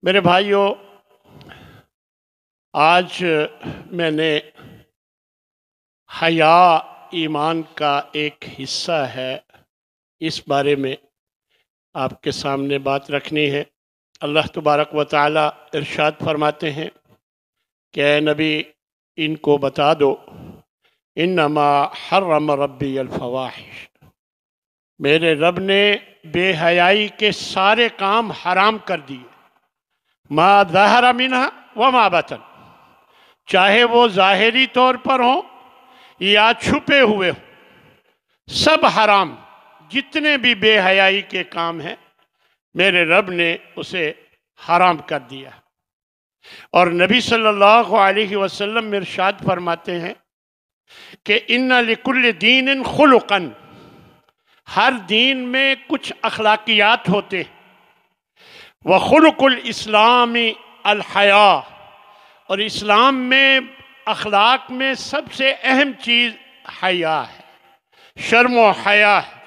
میرے بھائیوں، آج میں نے حیا ایمان کا ایک حصہ ہے، اس بارے میں آپ کے سامنے بات رکھنی ہے۔ اللہ تبارک و تعالی ارشاد فرماتے ہیں کہ اے نبی ان کو بتا دو، انما حرم ربی الفواحش، میرے رب نے بے حیائی کے سارے کام حرام کر دیے، ما ظہر منہا وما بطن، چاہے وہ ظاہری طور پر ہوں یا چھپے ہوئے ہوں، سب حرام۔ جتنے بھی بے حیائی کے کام ہیں میرے رب نے اسے حرام کر دیا۔ اور نبی صلی اللہ علیہ وسلم ارشاد فرماتے ہیں کہ ان لکل دین خلقا، ہر دین میں کچھ اخلاقیات ہوتے ہیں، وخلق الاسلام الحیا، اور اسلام میں اخلاق میں سب سے اہم چیز حیا ہے، شرم و حیا ہے۔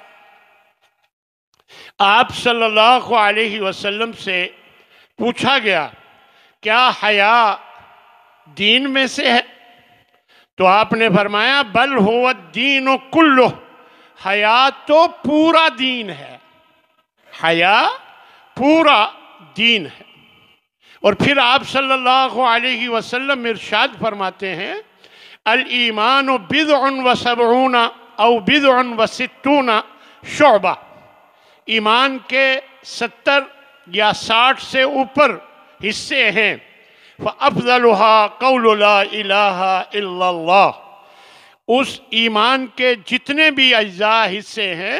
آپ صلی اللہ علیہ وسلم سے پوچھا گیا کیا حیا دین میں سے ہے؟ تو آپ نے فرمایا بل هو الدین کلہ، حیا تو پورا دین ہے، حیا پورا دین ہے۔ اور پھر آپ صلی اللہ علیہ وسلم ارشاد فرماتے ہیں الایمان بضع و سبعون او بضع و ستون شعبہ، ایمان کے 70 یا 60 سے اوپر حصے ہیں، فافضلها قول لا الہ الا اللہ، اس ایمان کے جتنے بھی اجزاء حصے ہیں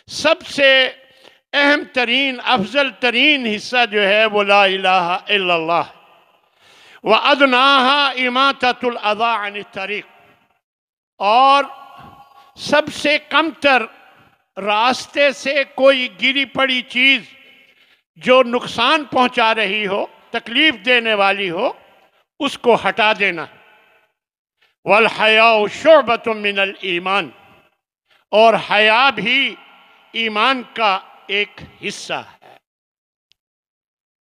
سب سے اہم ترین افضل ترین حصہ جو ہے وہ لا الہ الا اللہ، وَأَدْنَاهَا إِمَاطَةُ الْأَذَىٰ عَنِ الطَّرِيقِ، اور سب سے کم تر راستے سے کوئی گری پڑی چیز جو نقصان پہنچا رہی ہو، تکلیف دینے والی ہو، اس کو ہٹا دینا۔ وَالْحَيَاءُ شُعْبَةٌ مِّنَ الْإِيمَانِ، اور حیا بھی ایمان کا ایک حصہ ہے۔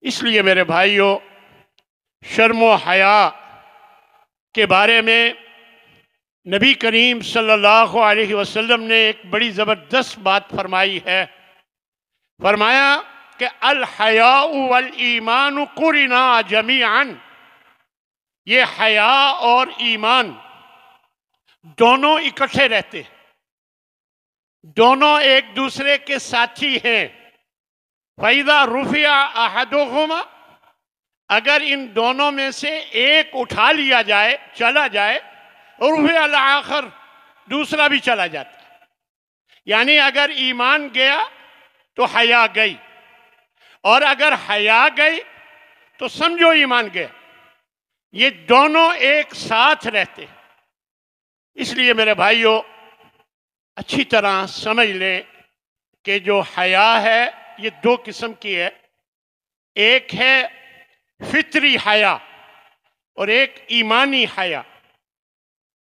اس لیے میرے بھائیوں، شرم و حیا کے بارے میں نبی کریم صلی اللہ علیہ وسلم نے ایک بڑی زبردست بات فرمائی ہے۔ فرمایا کہ الحیاء والایمان قرنا جمیعا، یہ حیا اور ایمان دونوں اکٹھے رہتے ہیں، دونوں ایک دوسرے کے ساتھی ہیں۔ فَإِذَا رُفِعَ أَحَدُهُمَا، اگر ان دونوں میں سے ایک اٹھا لیا جائے، چلا جائے، رُفِعَ الْآخَرُ، دوسرا بھی چلا جاتا ہے۔ یعنی اگر ایمان گیا تو حیا گئی، اور اگر حیا گئی تو سمجھو ایمان گیا۔ یہ دونوں ایک ساتھ رہتے ہیں۔ اس لیے میرے بھائیوں اچھی طرح سمجھ لیں کہ جو حیا ہے یہ دو قسم کی ہے، ایک ہے فطری حیا اور ایک ایمانی حیا۔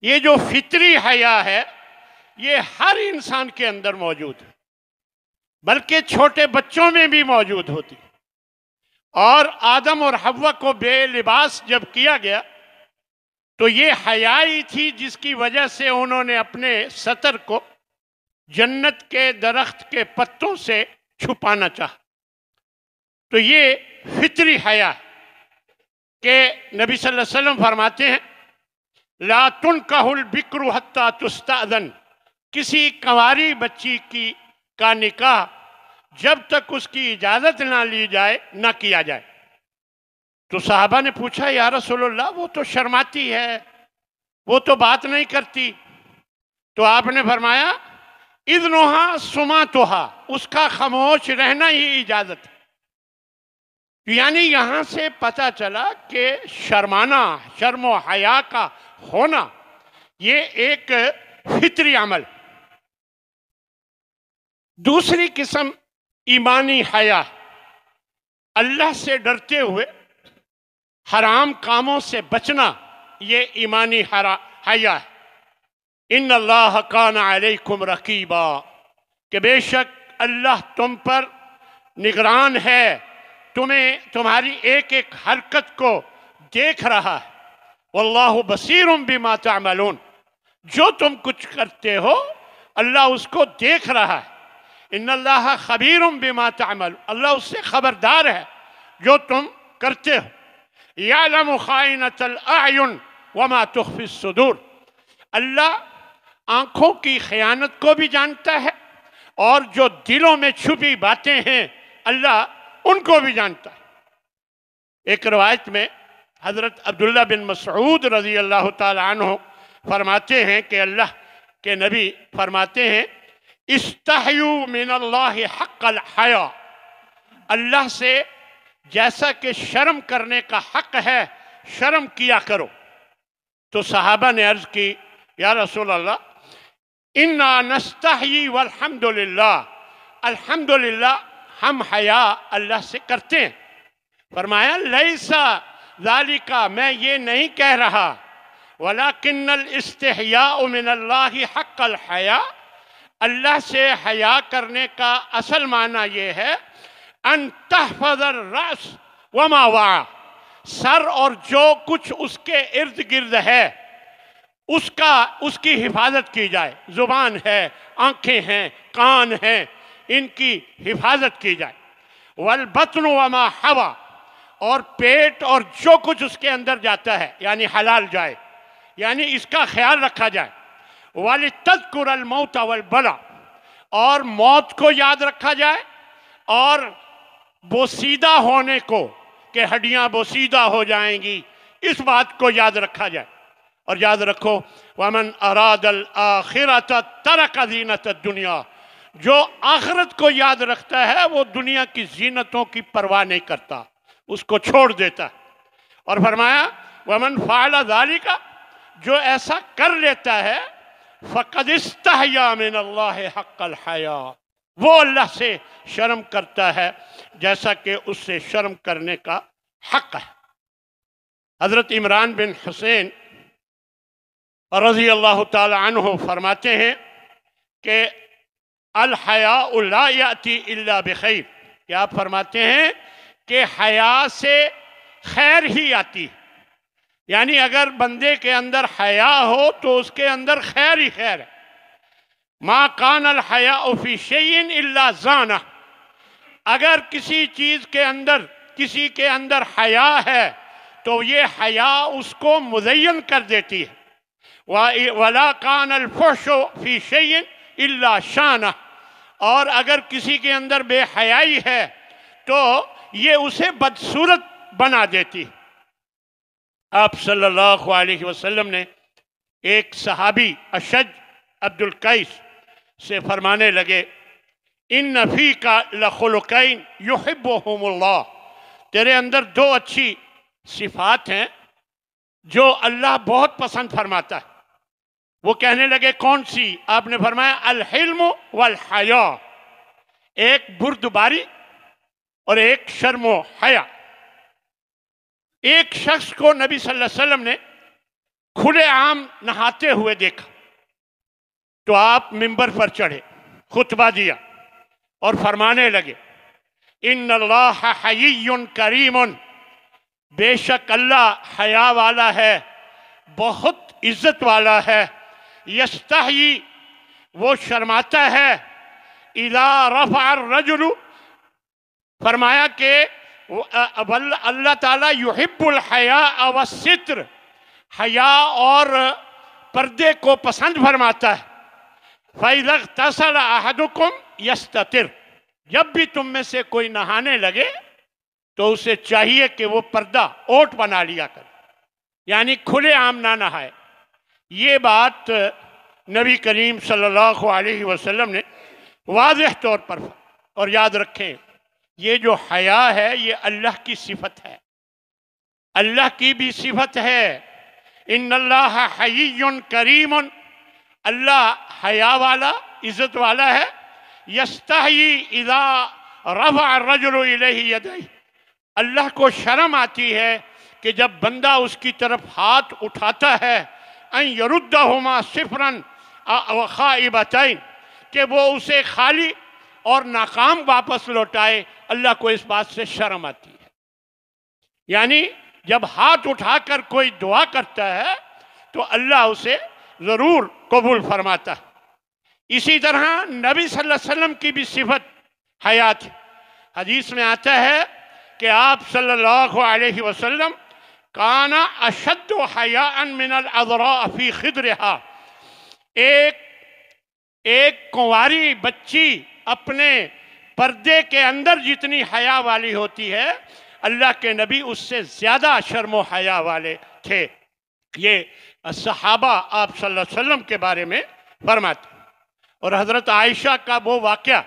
یہ جو فطری حیا ہے یہ ہر انسان کے اندر موجود ہے، بلکہ چھوٹے بچوں میں بھی موجود ہوتی۔ اور آدم اور حوا کو بے لباس جب کیا گیا تو یہ حیا ہی تھی جس کی وجہ سے انہوں نے اپنے ستر کو جنت کے درخت کے پتوں سے چھپانا چاہا۔ تو یہ فطری حیا ہے کہ نبی صلی اللہ علیہ وسلم فرماتے ہیں لا تنکح البکر حتی تستأذن، کسی کنواری بچی کا نکاح جب تک اس کی اجازت نہ لی جائے نہ کیا جائے۔ تو صحابہ نے پوچھا یا رسول اللہ وہ تو شرماتی ہے، وہ تو بات نہیں کرتی۔ تو آپ نے فرمایا اذنھا سماتھا، اس کا خاموش رہنا ہی اجازت ہے۔ یعنی یہاں سے پتہ چلا کہ شرمانا، شرم و حیا کا ہونا یہ ایک فطری عمل۔ دوسری قسم ایمانی حیا، اللہ سے ڈرتے ہوئے حرام کاموں سے بچنا، یہ ایمانی حیا ہے۔ ان اللہ کان علیکم رقیبا، کہ بے شک اللہ تم پر نگران ہے، تمہیں تمہاری ایک ایک حرکت کو دیکھ رہا ہے۔ واللہ بصیر بما تعملون، جو تم کچھ کرتے ہو اللہ اس کو دیکھ رہا ہے۔ ان اللہ خبیر بما تعمل، اللہ اس سے خبردار ہے جو تم کرتے ہو۔ یعلم خائنۃ الاعین وما تخفی الصدور، اللہ آنکھوں کی خیانت کو بھی جانتا ہے اور جو دلوں میں چھپی باتیں ہیں اللہ ان کو بھی جانتا ہے۔ ایک روایت میں حضرت عبداللہ بن مسعود رضی اللہ تعالی عنہ فرماتے ہیں کہ اللہ کے نبی فرماتے ہیں استحیوا من اللہ حق الحیا، اللہ سے جیسا کہ شرم کرنے کا حق ہے شرم کیا کرو۔ تو صحابہ نے عرض کی یا رسول اللہ انا نستحیی والحمدللہ، الحمدللہ ہم حیا اللہ سے کرتے ہیں۔ فرمایا لیسا ذالک، میں یہ نہیں کہہ رہا، ولیکن الاستحیاء من اللہ حق الحیا، اللہ سے حیا کرنے کا اصل معنی یہ ہے ان تحفظ الرأس وما وعى، سر اور جو کچھ اس کے ارد گرد ہے اس کی حفاظت کی جائے، زبان ہے، آنکھیں ہیں، کان ہیں، ان کی حفاظت کی جائے۔ والبطن وما حوى، اور پیٹ اور جو کچھ اس کے اندر جاتا ہے یعنی حلال جائے، یعنی اس کا خیال رکھا جائے۔ وَلِتَذْكُرَ الْمَوْتَ وَالْبَلَى، اور موت کو یاد رکھا جائے اور بوسیدہ ہونے کو کہ ہڈیاں بوسیدہ ہو جائیں گی، اس بات کو یاد رکھا جائے۔ اور یاد رکھو وَمَنْ أَرَادَ الْآخِرَةَ تَرَكَ زِينَةَ الدُّنْيَا، جو آخرت کو یاد رکھتا ہے وہ دنیا کی زینتوں کی پرواہ نہیں کرتا، اس کو چھوڑ دیتا ہے۔ اور فرمایا وَمَنْ فَعَلَ ذَلِكَ، جو ایسا کر لیتا ہے فَقَدْ اسْتَحْيَا مِنَ اللَّهِ حَقَّ الْحَيَاءِ، وہ اللہ سے شرم کرتا ہے جیسا کہ اس سے شرم کرنے کا حق ہے۔ حضرت عمران بن حسین رضی اللہ تعالی عنہ فرماتے ہیں کہ الحیاء لا یأتی الا بخیر، کہ آپ فرماتے ہیں کہ حیا سے خیر ہی آتی ہے، یعنی اگر بندے کے اندر حیا ہو تو اس کے اندر خیر ہی خیر ہے۔ ما کان الحیاء فی شیء الا زانہ، اگر کسی چیز کے اندر کسی کے اندر حیا ہے تو یہ حیا اس کو مزین کر دیتی ہے۔ وَلَا كَانَ الْفُحْشُ فِي شَيْءٍ إِلَّا شَانَهُ، اور اگر کسی کے اندر بے حیائی ہے تو یہ اسے بدصورت بنا دیتی ہے۔ آپ صلی اللہ علیہ وسلم نے ایک صحابی اشج عبد القیس سے فرمانے لگے ان فیک لخلقین یحبہم اللہ، تیرے اندر دو اچھی صفات ہیں جو اللہ بہت پسند فرماتا ہے۔ وہ کہنے لگے کون سی؟ آپ نے فرمایا الحلم والحیا، ایک بردباری اور ایک شرم و حیا۔ ایک شخص کو نبی صلی اللہ علیہ وسلم نے کھلے عام نہاتے ہوئے دیکھا تو آپ منبر پر چڑھے، خطبہ دیا اور فرمانے لگے ان اللہ حیی کریم، بے شک اللہ حیا والا ہے، بہت عزت والا ہے۔ یستحیی، وہ شرماتا ہے۔ اذا رفع الرجل، فرمایا کہ اللہ تعالیٰ یحب الحیاء والستر، حیا اور پردے کو پسند فرماتا ہے۔ فَإِذَا اغْتَسَلَ أَحَدُكُمْ يَسْتَتِرْ، جب بھی تم میں سے کوئی نہانے لگے تو اسے چاہیے کہ وہ پردہ اوٹ بنا لیا کرے، یعنی کھلے عام نہ نہائے۔ یہ بات نبی کریم صلی اللہ علیہ وسلم نے واضح طور پر، اور یاد رکھیں یہ جو حیا ہے یہ اللہ کی صفت ہے، اللہ کی بھی صفت ہے۔ ان اللہ حیی کریم، اللہ حیا والا، عزت والا ہے۔ یستحیی اذا رفع الرجل الیہ یدیہ، اللہ کو شرم آتی ہے کہ جب بندہ اس کی طرف ہاتھ اٹھاتا ہے ان یردہما صفرا و خائبتین، کہ وہ اسے خالی اور ناکام واپس لوٹائے، اللہ کو اس بات سے شرم آتی ہے۔ یعنی جب ہاتھ اٹھا کر کوئی دعا کرتا ہے تو اللہ اسے ضرور قبول فرماتا ہے۔ اسی طرح نبی صلی اللہ علیہ وسلم کی بھی صفت حیا تھی۔ حدیث میں آتا ہے کہ آپ صلی اللہ علیہ وسلم کانا اشد حیاء من العذراء فی خدرہا، ایک کنواری بچی اپنے پردے کے اندر جتنی حیا والی ہوتی ہے، اللہ کے نبی اس سے زیادہ شرم و حیا والے تھے۔ یہ صحابہ آپ صلی اللہ علیہ وسلم کے بارے میں فرماتے ہیں۔ اور حضرت عائشہ کا وہ واقعہ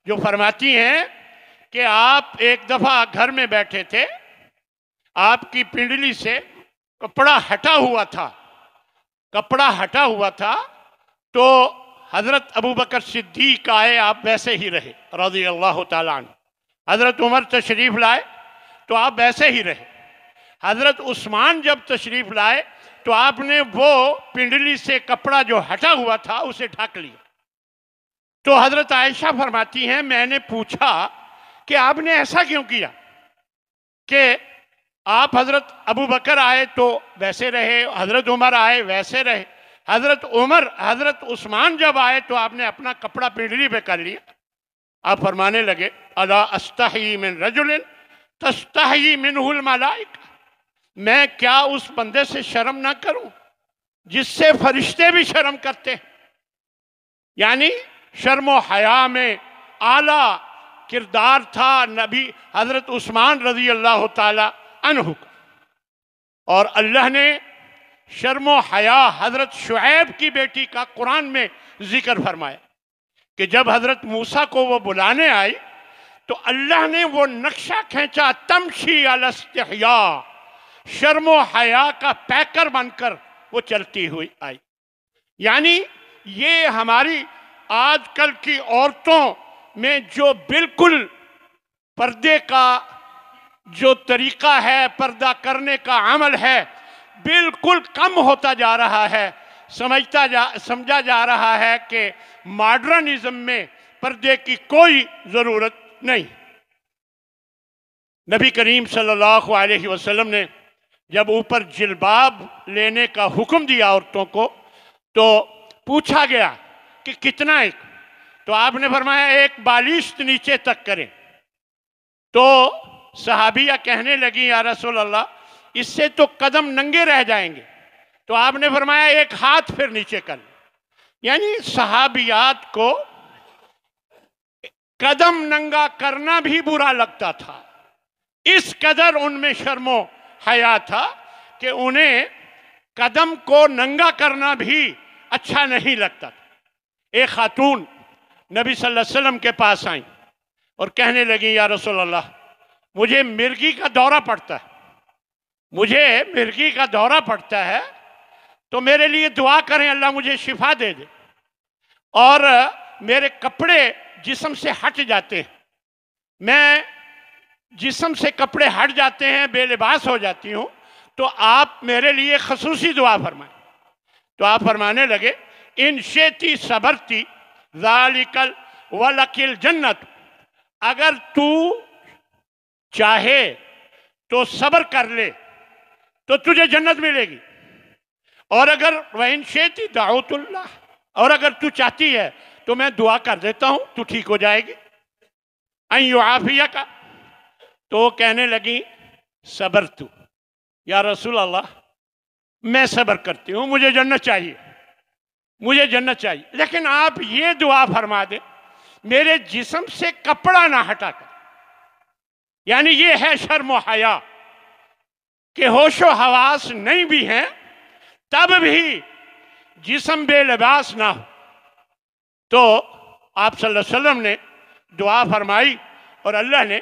جو فرماتی ہیں کہ آپ ایک دفعہ گھر میں بیٹھے تھے، آپ کی پنڈلی سے کپڑا ہٹا ہوا تھا تو حضرت ابوبکر صدیق آئے، آپ ویسے ہی رہے رضی اللہ تعالیٰ عنہ۔ حضرت عمر تشریف لائے تو آپ ویسے ہی رہے۔ حضرت عثمان جب تشریف لائے تو آپ نے وہ پنڈلی سے کپڑا جو ہٹا ہوا تھا اسے ڈھک لیا۔ تو حضرت عائشہ فرماتی ہیں میں نے پوچھا کہ آپ نے ایسا کیوں کیا کہ آپ حضرت ابوبکر آئے تو ویسے رہے، حضرت عمر آئے ویسے رہے، حضرت عثمان جب آئے تو آپ نے اپنا کپڑا پنڈلی پہ کر لیا۔ آپ فرمانے لگے الا استحی من رجل تستحی منہ الملائکہ، میں کیا اس بندے سے شرم نہ کروں جس سے فرشتے بھی شرم کرتے ہیں۔ یعنی شرم و حیا میں اعلیٰ کردار تھا نبی حضرت عثمان رضی اللہ تعالی عنہ کا۔ اور اللہ نے شرم و حیا حضرت شعیب کی بیٹی کا قرآن میں ذکر فرمایا کہ جب حضرت موسیٰ کو وہ بلانے آئی تو اللہ نے وہ نقشہ کھینچا تمشی علی استحیاء، شرم و حیا کا پیکر بن کر وہ چلتی ہوئی آئی۔ یعنی یہ ہماری آج کل کی عورتوں میں جو بالکل پردے کا جو طریقہ ہے، پردہ کرنے کا عمل ہے، بالکل کم ہوتا جا رہا ہے۔ سمجھا جا رہا ہے کہ ماڈرنزم میں پردے کی کوئی ضرورت نہیں۔ نبی کریم صلی اللہ علیہ وسلم نے جب اوپر جلباب لینے کا حکم دیا عورتوں کو تو پوچھا گیا کہ کتنا ایک، تو آپ نے فرمایا ایک بالشت نیچے تک کریں۔ تو صحابیہ کہنے لگی یا رسول اللہ اس سے تو قدم ننگے رہ جائیں گے، تو آپ نے فرمایا ایک ہاتھ پھر نیچے کر لیں۔ یعنی صحابیات کو قدم ننگا کرنا بھی برا لگتا تھا، اس قدر ان میں شرم و حیا تھا کہ انہیں قدم کو ننگا کرنا بھی اچھا نہیں لگتا تھا۔ ایک خاتون نبی صلی اللہ علیہ وسلم کے پاس آئیں اور کہنے لگی یا رسول اللہ مجھے مرگی کا دورہ پڑتا ہے تو میرے لیے دعا کریں اللہ مجھے شفا دے دے، اور میرے کپڑے جسم سے ہٹ جاتے ہیں، جسم سے کپڑے ہٹ جاتے ہیں، بے لباس ہو جاتی ہوں، تو آپ میرے لیے خصوصی دعا فرمائیں۔ تو آپ فرمانے لگے ان شیتی صبرتی ذالک ولک الجنت، اگر تو چاہے تو صبر کر لے تو تجھے جنت ملے گی، اور اگر وَإِن شِئْتِ دَعَوْتُ اللَّهِ، اور اگر تو چاہتی ہے تو میں دعا کر دیتا ہوں تو ٹھیک ہو جائے گی۔ ان یعافیک، تو کہنے لگی صبرت یا رسول اللہ میں صبر کرتی ہوں، مجھے جنت چاہیے، لیکن آپ یہ دعا فرما دیں میرے جسم سے کپڑا نہ ہٹا کر۔ یعنی یہ ہے شرم و حیا کہ ہوش و حواس نہیں بھی ہیں تب بھی جسم بے لباس نہ ہو۔ تو آپ صلی اللہ علیہ وسلم نے دعا فرمائی اور اللہ نے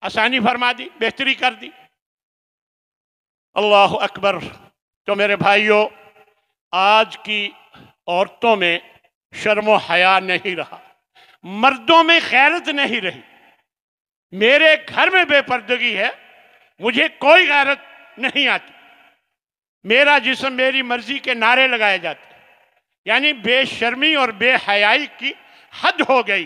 آسانی فرما دی، بہتری کر دی۔ اللہ اکبر۔ تو میرے بھائیوں، آج کی عورتوں میں شرم و حیا نہیں رہا، مردوں میں غیرت نہیں رہی۔ میرے گھر میں بے پردگی ہے، مجھے کوئی غیرت نہیں آتی، میرا جسم میری مرضی کے نعرے لگائے جاتے ہیں۔ یعنی بے شرمی اور بے حیائی کی حد ہو گئی۔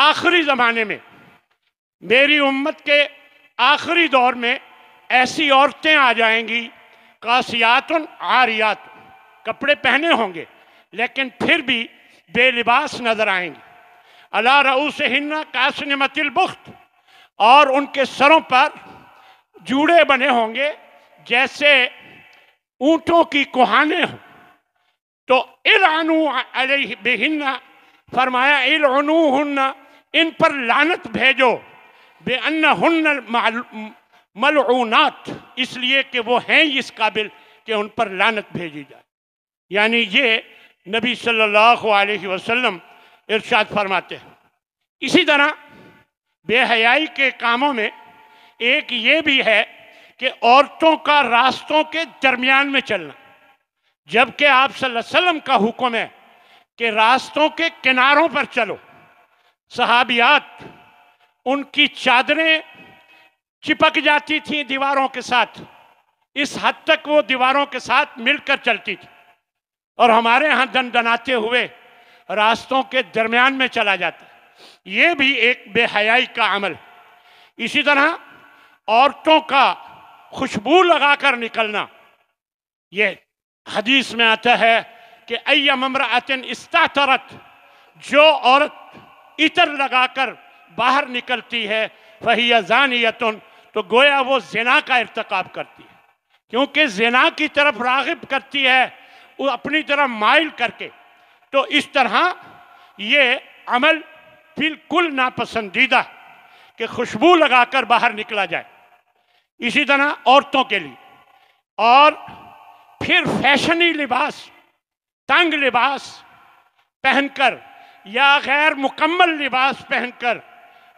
آخری زمانے میں، میری امت کے آخری دور میں ایسی عورتیں آ جائیں گی، قاسیات عاریات، کپڑے پہنے ہوں گے لیکن پھر بھی بے لباس نظر آئیں گی، علی رؤوسہن کاسنمۃ البخت، اور ان کے سروں پر جوڑے بنے ہوں گے جیسے اونٹوں کی کوہانے ہوں۔ تو العنوا علیہ بہن، فرمایا العنوہن، ان پر لعنت بھیجو، بأنہن ملعونات، اس لیے کہ وہ ہیں اس قابل کہ ان پر لعنت بھیجی جائے۔ یعنی یہ نبی صلی اللہ علیہ وسلم ارشاد فرماتے ہیں۔ اسی طرح بے حیائی کے کاموں میں ایک یہ بھی ہے کہ عورتوں کا راستوں کے درمیان میں چلنا، جبکہ آپ صلی اللہ علیہ وسلم کا حکم ہے کہ راستوں کے کناروں پر چلو۔ صحابیات، ان کی چادریں چپک جاتی تھیں دیواروں کے ساتھ، اس حد تک وہ دیواروں کے ساتھ مل کر چلتی تھی، اور ہمارے ہاں دندناتے ہوئے راستوں کے درمیان میں چلا جاتا ہے۔ یہ بھی ایک بے حیائی کا عمل۔ اسی طرح عورتوں کا خوشبو لگا کر نکلنا، یہ حدیث میں آتا ہے کہ ایم امرأۃ استعطرت، جو عورت عطر لگا کر باہر نکلتی ہے فہی زانیۃ، تو گویا وہ زنا کا ارتکاب کرتی ہے، کیونکہ زنا کی طرف راغب کرتی ہے وہ اپنی طرف مائل کر کے۔ تو اس طرح یہ عمل بالکل ناپسندیدہ کہ خوشبو لگا کر باہر نکلا جائے۔ اسی طرح عورتوں کے لیے، اور پھر فیشنی لباس، تنگ لباس پہن کر یا غیر مکمل لباس پہن کر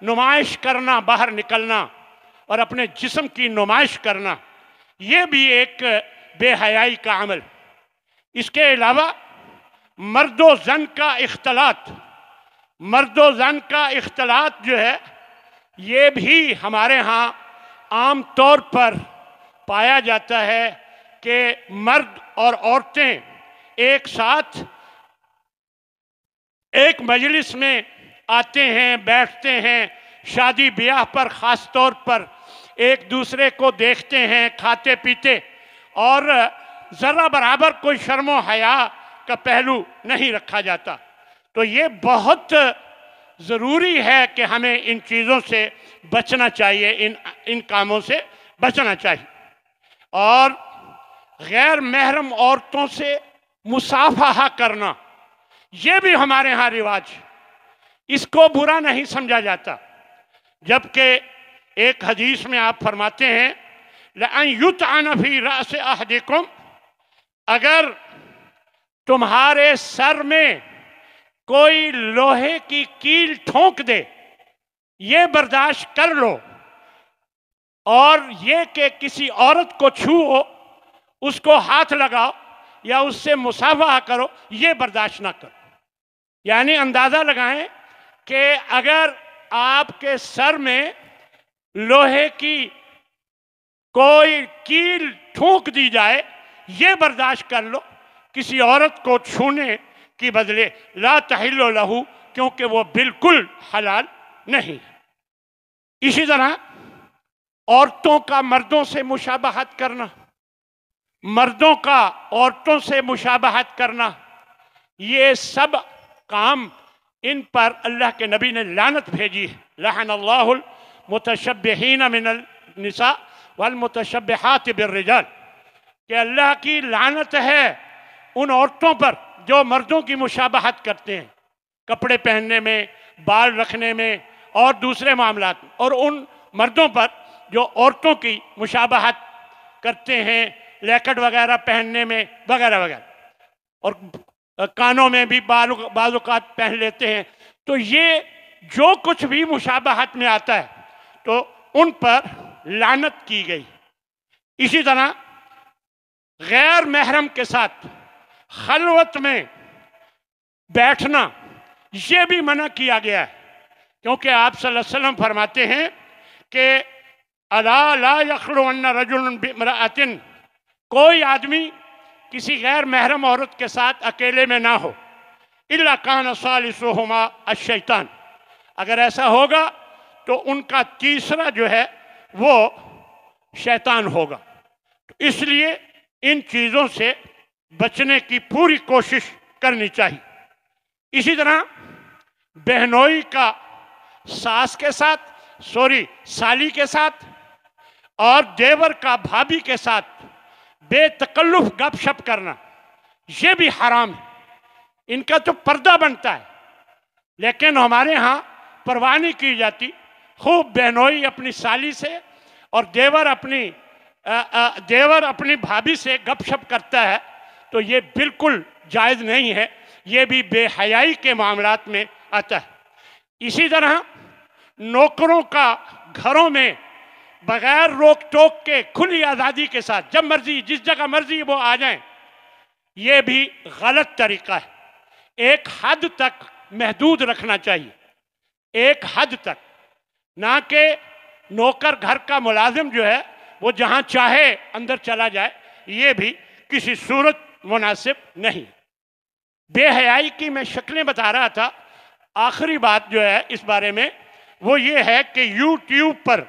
نمائش کرنا، باہر نکلنا اور اپنے جسم کی نمائش کرنا، یہ بھی ایک بے حیائی کا عمل۔ اس کے علاوہ مرد و زن کا اختلاط، مرد و زن کا اختلاط جو ہے یہ بھی ہمارے ہاں عام طور پر پایا جاتا ہے کہ مرد اور عورتیں ایک ساتھ ایک مجلس میں آتے ہیں، بیٹھتے ہیں، شادی بیاہ پر خاص طور پر ایک دوسرے کو دیکھتے ہیں، کھاتے پیتے، اور ذرہ برابر کوئی شرم و حیا کا پہلو نہیں رکھا جاتا۔ تو یہ بہت ضروری ہے کہ ہمیں ان چیزوں سے بچنا چاہیے، ان کاموں سے بچنا چاہیے۔ اور غیر محرم عورتوں سے مصافحہ کرنا، یہ بھی ہمارے ہاں رواج، اس کو برا نہیں سمجھا جاتا، جبکہ ایک حدیث میں آپ فرماتے ہیں لَأَن يُطْعَنَ فِي رَأْسِ أَحَدِكُمْ، اگر تمہارے سر میں کوئی لوہے کی کیل ٹھونک دے، یہ برداشت کر لو، اور یہ کہ کسی عورت کو چھو، اس کو ہاتھ لگاؤ یا اس سے مصافحہ کرو، یہ برداشت نہ کرو۔ یعنی اندازہ لگائیں کہ اگر آپ کے سر میں لوہے کی کوئی کیل ٹھونک دی جائے، یہ برداشت کر لو، کسی عورت کو چھونے کی بدلے لا تحل لہ، کیونکہ وہ بالکل حلال نہیں۔ اسی طرح عورتوں کا مردوں سے مشابہت کرنا، مردوں کا عورتوں سے مشابہت کرنا، یہ سب کام ان پر اللہ کے نبی نے لعنت بھیجی ہے۔ لعن اللہ المتشبہین من النساء والمتشبہات بالرجال، کہ اللہ کی لعنت ہے ان عورتوں پر جو مردوں کی مشابہت کرتے ہیں، کپڑے پہننے میں، بال رکھنے میں اور دوسرے معاملات میں، اور ان مردوں پر جو عورتوں کی مشابہت کرتے ہیں لیکٹ وغیرہ پہننے میں وغیرہ وغیرہ، اور کانوں میں بھی بعض اوقات پہن لیتے ہیں۔ تو یہ جو کچھ بھی مشابہت میں آتا ہے تو ان پر لعنت کی گئی۔ اسی طرح غیر محرم کے ساتھ خلوت میں بیٹھنا، یہ بھی منع کیا گیا ہے، کیونکہ آپ صلی اللہ علیہ وسلم فرماتے ہیں کہ الا لا یخلون رجل بامرأۃ، کوئی آدمی کسی غیر محرم عورت کے ساتھ اکیلے میں نہ ہو، الا کان ثالثہما الشیطان، اگر ایسا ہوگا تو ان کا تیسرا جو ہے وہ شیطان ہوگا. اس لیے ان چیزوں سے بچنے کی پوری کوشش کرنی چاہیے. اسی طرح بہنوئی کا ساس کے ساتھ سالی کے ساتھ اور دیور کا بھابھی کے ساتھ بے تکلف گپ شپ کرنا یہ بھی حرام ہے. ان کا تو پردہ بنتا ہے لیکن ہمارے ہاں پرواہ نہیں کی جاتی. خوب بہنوئی اپنی سالی سے اور دیور اپنی بھابھی سے گپ شپ کرتا ہے تو یہ بالکل جائز نہیں ہے. یہ بھی بے حیائی کے معاملات میں آتا ہے. اسی طرح نوکروں کا گھروں میں بغیر روک ٹوک کے کھلی آزادی کے ساتھ جب مرضی جس جگہ مرضی وہ آ جائیں، یہ بھی غلط طریقہ ہے. ایک حد تک محدود رکھنا چاہیے، ایک حد تک، نہ کہ نوکر گھر کا ملازم جو ہے وہ جہاں چاہے اندر چلا جائے. یہ بھی کسی صورت مناسب نہیں. بے حیائی کی میں شکلیں بتا رہا تھا. آخری بات جو ہے اس بارے میں وہ یہ ہے کہ یوٹیوب پر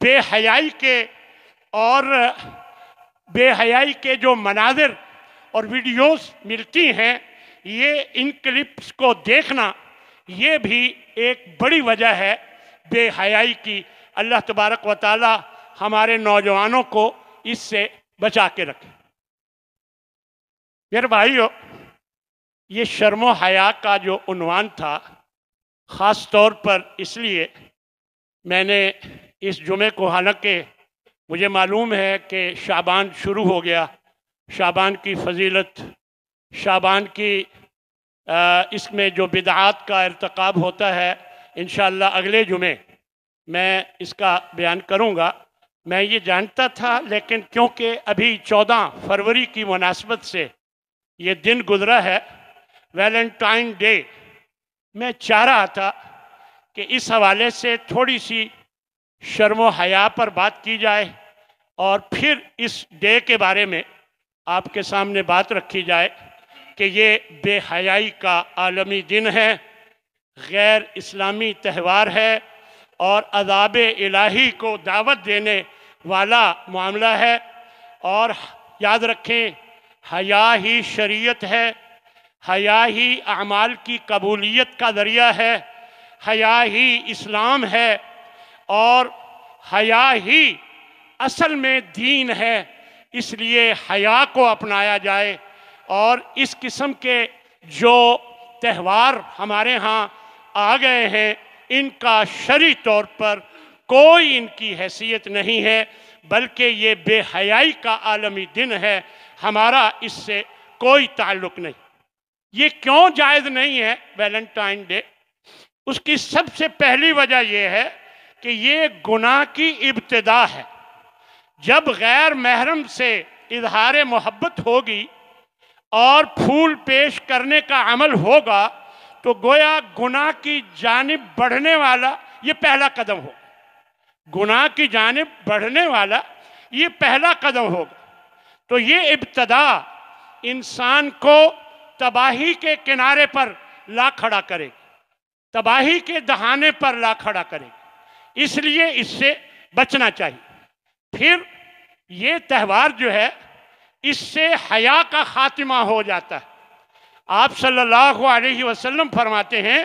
بے حیائی کے جو مناظر اور ویڈیوز ملتی ہیں، یہ ان کلپس کو دیکھنا یہ بھی ایک بڑی وجہ ہے بے حیائی کی. اللہ تبارک و تعالی ہمارے نوجوانوں کو اس سے بچا کے رکھے. میرے بھائیو، یہ شرم و حیا کا جو عنوان تھا خاص طور پر اس لیے میں نے اس جمعے کو، حالانکہ مجھے معلوم ہے کہ شعبان شروع ہو گیا، شعبان کی فضیلت، شعبان کی اس میں جو بدعات کا ارتکاب ہوتا ہے، انشاءاللہ اگلے جمعے میں اس کا بیان کروں گا. میں یہ جانتا تھا لیکن کیونکہ ابھی 14 فروری کی مناسبت سے یہ دن گزرا ہے، ویلنٹائن ڈے، میں چاہ رہا تھا کہ اس حوالے سے تھوڑی سی شرم و حیا پر بات کی جائے اور پھر اس ڈے کے بارے میں آپ کے سامنے بات رکھی جائے کہ یہ بے حیائی کا عالمی دن ہے، غیر اسلامی تہوار ہے اور عذاب الہی کو دعوت دینے والا معاملہ ہے. اور یاد رکھیں، حیا ہی شریعت ہے، حیا ہی اعمال کی قبولیت کا ذریعہ ہے، حیا ہی اسلام ہے اور حیا ہی اصل میں دین ہے. اس لیے حیا کو اپنایا جائے اور اس قسم کے جو تہوار ہمارے ہاں آ گئے ہیں ان کا شرعی طور پر کوئی ان کی حیثیت نہیں ہے، بلکہ یہ بے حیائی کا عالمی دن ہے. ہمارا اس سے کوئی تعلق نہیں. یہ کیوں جائز نہیں ہے ویلنٹائن ڈے؟ اس کی سب سے پہلی وجہ یہ ہے کہ یہ گناہ کی ابتدا ہے. جب غیر محرم سے اظہار محبت ہوگی اور پھول پیش کرنے کا عمل ہوگا تو گویا گناہ کی جانب بڑھنے والا یہ پہلا قدم ہوگا. گناہ کی جانب بڑھنے والا یہ پہلا قدم ہوگا. تو یہ ابتدا انسان کو تباہی کے کنارے پر لا کھڑا کرے گی، تباہی کے دہانے پر لا کھڑا کرے گی. اس لیے اس سے بچنا چاہیے. پھر یہ تہوار جو ہے اس سے حیا کا خاتمہ ہو جاتا ہے. آپ صلی اللہ علیہ وسلم فرماتے ہیں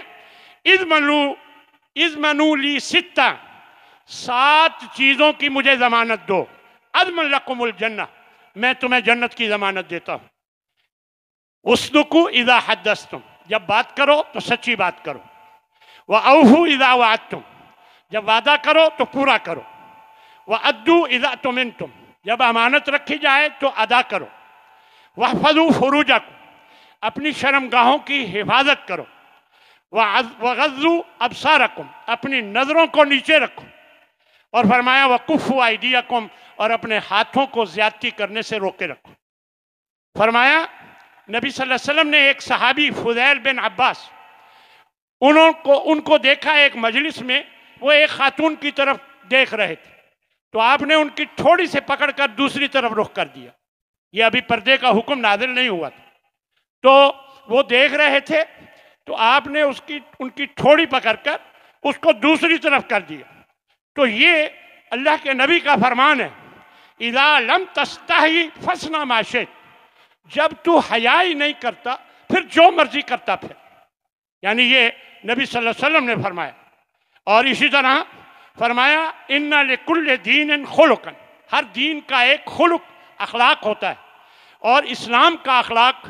اضمنوا لی 7 چیزوں کی مجھے ضمانت دو. اضمن لکم الجنہ، میں تمہیں جنت کی ضمانت دیتا ہوں. اصدقوا اذا حدثتم، جب بات کرو تو سچی بات کرو. وأوفوا اذا وعدتم، جب وعدہ کرو تو پورا کرو. وأدوا اذا اؤتمنتم، جب امانت رکھی جائے تو ادا کرو. واحفظوا فروجکم، اپنی شرمگاہوں کی حفاظت کرو. وغضوا ابصارکم، اپنی نظروں کو نیچے رکھو. اور فرمایا وکفوا ایدیکم، اور اپنے ہاتھوں کو زیادتی کرنے سے روکے رکھو. فرمایا نبی صلی اللہ علیہ وسلم نے ایک صحابی فضیل بن عباس، ان کو دیکھا ایک مجلس میں، وہ ایک خاتون کی طرف دیکھ رہے تھے تو آپ نے ان کی تھوڑی سے پکڑ کر دوسری طرف رخ کر دیا. یہ ابھی پردے کا حکم نازل نہیں ہوا تھا. تو وہ دیکھ رہے تھے تو آپ نے ان کی ٹھوڑی پکڑ کر اس کو دوسری طرف کر دیا. تو یہ اللہ کے نبی کا فرمان ہے، اذا لم تستحی فاصنع ما شئت، جب تو حیا ہی نہیں کرتا پھر جو مرضی کرتا پھر. یعنی یہ نبی صلی اللہ علیہ وسلم نے فرمایا. اور اسی طرح فرمایا ان لکل دین خلقا، ہر دین کا ایک خلق اخلاق ہوتا ہے، اور اسلام کا اخلاق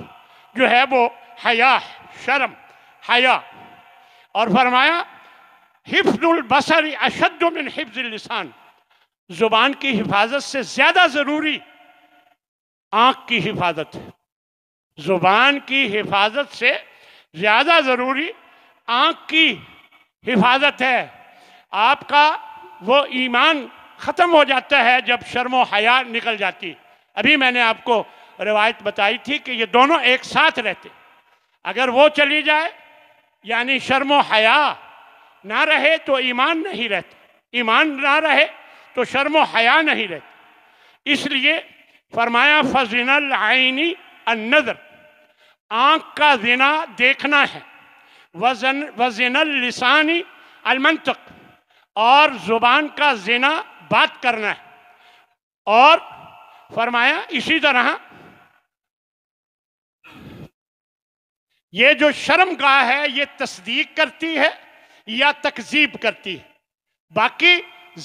جو ہے وہ حیا، شرم، حیا. اور فرمایا حفظ البصر اشد من حفظ اللسان، زبان کی حفاظت سے زیادہ ضروری آنکھ کی حفاظت ہے. زبان کی حفاظت سے زیادہ ضروری آنکھ کی حفاظت ہے. آپ کا وہ ایمان ختم ہو جاتا ہے جب شرم و حیا نکل جاتی. ابھی میں نے آپ کو روایت بتائی تھی کہ یہ دونوں ایک ساتھ رہتے. اگر وہ چلی جائے یعنی شرم و حیا نہ رہے تو ایمان نہیں رہتا، ایمان نہ رہے تو شرم و حیا نہیں رہتی. اس لیے فرمایا فَزِنَ الْعَيْنِ النظر، آنکھ کا زنا دیکھنا ہے، وَزِنَ اللِّسَانِ المنطق، اور زبان کا زنا بات کرنا ہے. اور فرمایا اسی طرح یہ جو شرم گاہ ہے یہ تصدیق کرتی ہے یا تکذیب کرتی ہے. باقی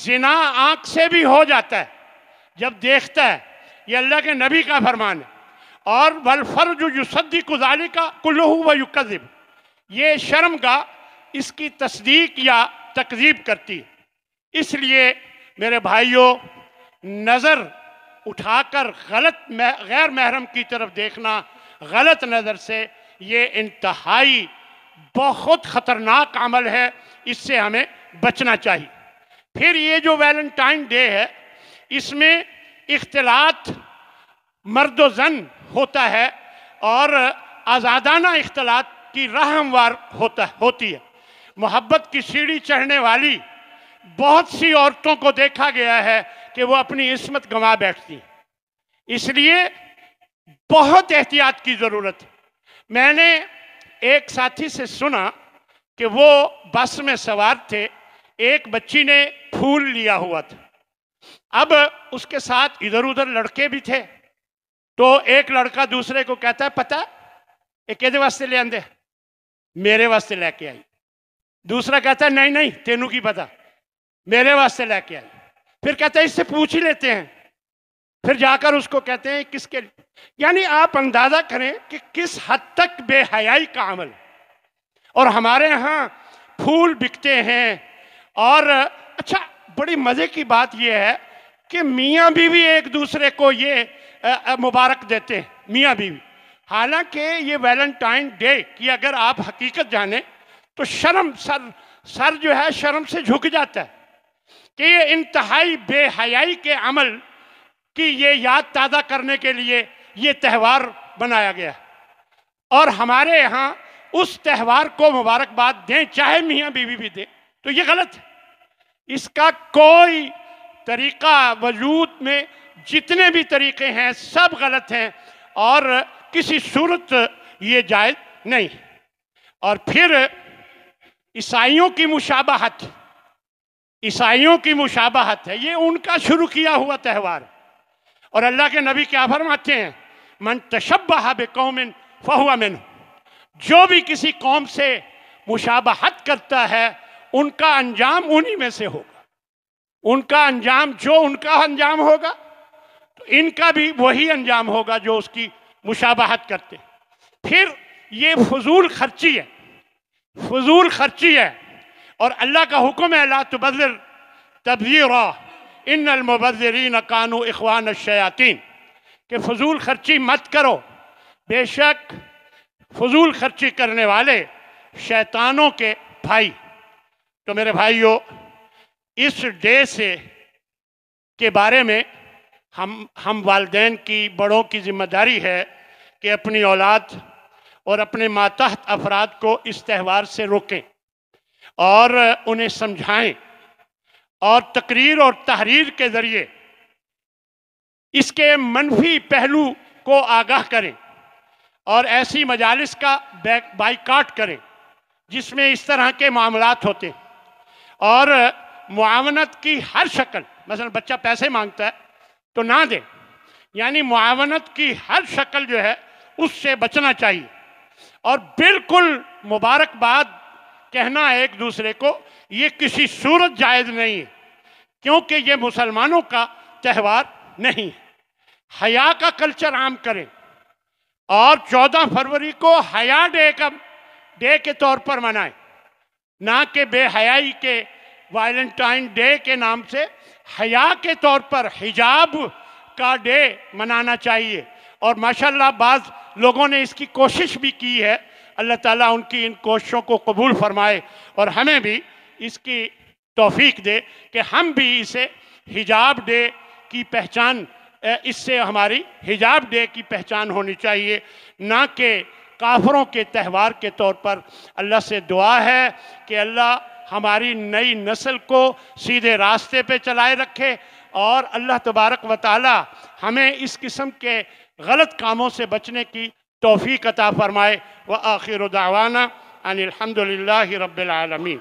زنا آنکھ سے بھی ہو جاتا ہے جب دیکھتا ہے، یہ اللہ کے نبی کا فرمان ہے. اور والفرج یصدق ذلک کلہ ویکذب، یہ شرم گاہ اس کی تصدیق یا تکذیب کرتی ہے. اس لیے میرے بھائیوں، نظر اٹھا کر غیر محرم کی طرف دیکھنا غلط نظر سے، یہ انتہائی بہت خطرناک عمل ہے، اس سے ہمیں بچنا چاہیے. پھر یہ جو ویلنٹائن ڈے ہے اس میں اختلاط مرد و زن ہوتا ہے، اور آزادانہ اختلاط کی راہ ہموار ہوتی ہے. محبت کی سیڑھی چڑھنے والی بہت سی عورتوں کو دیکھا گیا ہے کہ وہ اپنی عصمت گنوا بیٹھتی ہیں. اس لیے بہت احتیاط کی ضرورت ہے. میں نے ایک ساتھی سے سنا کہ وہ بس میں سوار تھے، ایک بچی نے پھول لیا ہوا تھا. اب اس کے ساتھ ادھر ادھر لڑکے بھی تھے، تو ایک لڑکا دوسرے کو کہتا ہے پتہ یہ کہدے واسطے لے آندے؟ میرے واسطے لے کے آئی. دوسرا کہتا ہے نہیں نہیں تینوں کی پتہ، میرے واسطے لے کے آئی. پھر کہتا ہے اس سے پوچھ ہی لیتے ہیں. پھر جا کر اس کو کہتے ہیں کس کے لیے. یعنی آپ اندازہ کریں کہ کس حد تک بے حیائی کا عمل. اور ہمارے ہاں پھول بکتے ہیں. اور اچھا بڑی مزے کی بات یہ ہے کہ میاں بیوی ایک دوسرے کو یہ مبارک دیتے ہیں، میاں بیوی. حالانکہ یہ ویلنٹائن ڈے کی اگر آپ حقیقت جانیں تو سر جو ہے شرم سے جھک جاتا ہے کہ یہ انتہائی بے حیائی کے عمل کی یہ یاد تازہ کرنے کے لیے یہ تہوار بنایا گیا. اور ہمارے ہاں اس تہوار کو مبارکباد دیں چاہے میاں بیوی بھی دیں تو یہ غلط ہے. اس کا کوئی طریقہ وجود میں جتنے بھی طریقے ہیں سب غلط ہیں، اور کسی صورت یہ جائز نہیں. اور پھر عیسائیوں کی مشابہت ہے، یہ ان کا شروع کیا ہوا تہوار ہے. اور اللہ کے نبی کیا فرماتے ہیں؟ من تشبہ بقوم فہو منہ، جو بھی کسی قوم سے مشابہت کرتا ہے ان کا انجام انہی میں سے ہوگا. ان کا انجام جو ان کا انجام ہوگا تو ان کا بھی وہی انجام ہوگا جو اس کی مشابہت کرتے. پھر یہ فضول خرچی ہے. اور اللہ کا حکم ہے لا تبذر تبذیرا ان المبذرین کانوا اخوان الشیاطین، کہ فضول خرچی مت کرو، بے شک فضول خرچی کرنے والے شیطانوں کے بھائی. تو میرے بھائیوں، اس ڈے کے بارے میں ہم والدین کی، بڑوں کی ذمہ داری ہے کہ اپنی اولاد اور اپنے ماتحت افراد کو اس تہوار سے روکیں اور انہیں سمجھائیں، اور تقریر اور تحریر کے ذریعے اس کے منفی پہلو کو آگاہ کریں، اور ایسی مجالس کا بائیکاٹ کریں جس میں اس طرح کے معاملات ہوتے ہیں، اور معاونت کی ہر شکل، مثلا بچہ پیسے مانگتا ہے تو نہ دے، یعنی معاونت کی ہر شکل جو ہے اس سے بچنا چاہیے، اور بالکل مبارکباد کہنا ایک دوسرے کو یہ کسی صورت جائز نہیں ہے، کیونکہ یہ مسلمانوں کا تہوار نہیں ہے۔ حیا کا کلچر عام کریں، اور 14 فروری کو حیا ڈے کے طور پر منائیں، نہ کہ بے حیائی کے ویلنٹائن ڈے کے نام سے حیا کے طور پر حجاب کا ڈے منانا چاہیے۔ اور ماشاءاللہ بعض لوگوں نے اس کی کوشش بھی کی ہے، اللہ تعالیٰ ان کی ان کوششوں کو قبول فرمائے اور ہمیں بھی اس کی توفیق دے کہ ہم بھی اسے حجاب ڈے کی پہچان، اس سے ہماری حجاب ڈے کی پہچان ہونی چاہیے، نہ کہ کافروں کے تہوار کے طور پر۔ اللہ سے دعا ہے کہ اللہ ہماری نئی نسل کو سیدھے راستے پہ چلائے رکھے، اور اللہ تبارک و تعالی ہمیں اس قسم کے غلط کاموں سے بچنے کی توفیق عطا فرمائے۔ وآخر دعوانا ان الحمد للہ رب العالمین۔